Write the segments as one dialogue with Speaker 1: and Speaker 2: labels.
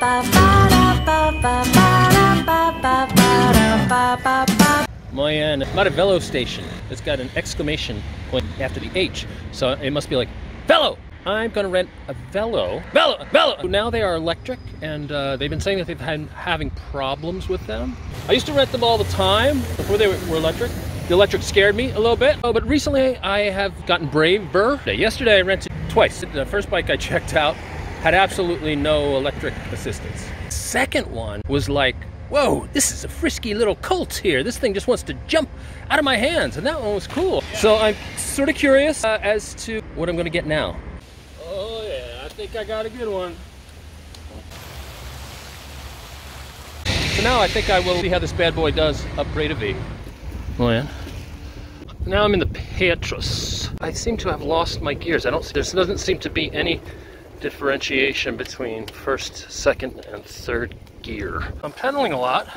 Speaker 1: I'm at a Velóh station. It's got an exclamation point after the H, so it must be like, Velóh! I'm gonna rent a Velóh. Velóh! Now they are electric, and they've been saying that they've been having problems with them. I used to rent them all the time before they were electric. The electric scared me a little bit, but recently I have gotten braver. Yesterday I rented twice. The first bike I checked out had absolutely no electric assistance. Second one was like, whoa, this is a frisky little colt here. This thing just wants to jump out of my hands, and that one was cool. So I'm sort of curious as to what I'm gonna get now. Oh yeah, I think I got a good one. So now I think I will see how this bad boy does upgrade a V. Oh yeah. Now I'm in the Petrus. I seem to have lost my gears. There doesn't seem to be any differentiation between first, second, and third gear. I'm pedaling a lot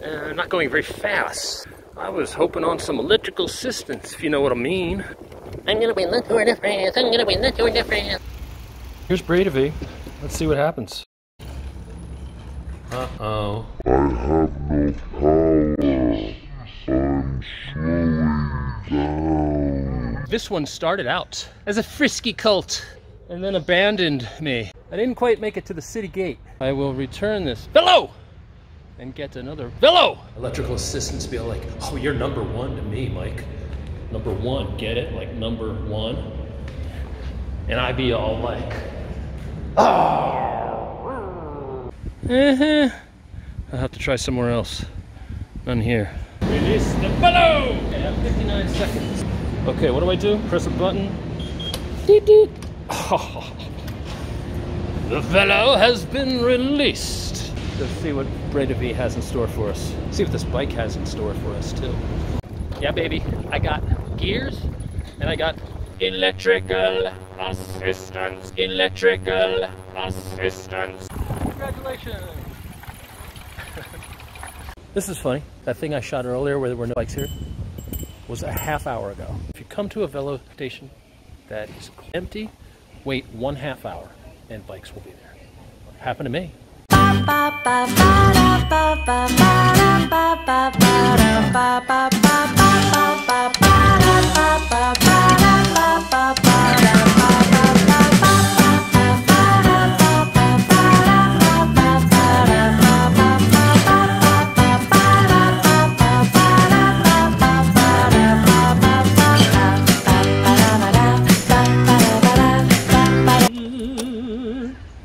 Speaker 1: and not going very fast. I was hoping on some electrical assistance, if you know what I mean. I'm gonna win the Tour de France. I'm gonna win the Tour de France. Here's Bradavy. Let's see what happens. Uh-oh.
Speaker 2: I have no power. I'm slowing down.
Speaker 1: This one started out as a frisky colt and then abandoned me. I didn't quite make it to the city gate. I will return this Velóh and get another Velóh. Electrical assistants be all like, oh, you're number one to me, Mike. Number one, get it? Like number one. And I be all like, oh. I'll have to try somewhere else. None here. Release the Velóh! Okay, I have 59 seconds. Okay, what do I do? Press a button. Deep, deep. Oh. The Velóh has been released. Let's see what Bradavy has in store for us. See what this bike has in store for us too. Yeah, baby, I got gears and I got electrical assistance. Electrical assistance. Congratulations. This is funny. That thing I shot earlier where there were no bikes here was a half hour ago. If you come to a Velóh station that is empty, wait 1/2 hour and bikes will be there. Happened to me.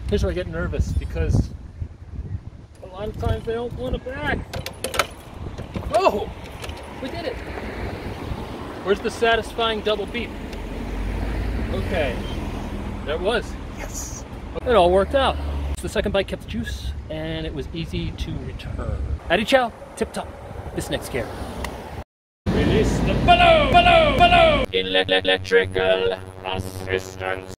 Speaker 1: Here's where I get nervous because a lot of times they don't want it back. Oh, we did it. Where's the satisfying double beep? Okay, there it was. Yes, it all worked out. The second bike kept the juice and it was easy to return. Addy ciao, tip top. This next gear. Release the Velóh, Velóh, Velóh. Electrical assistance.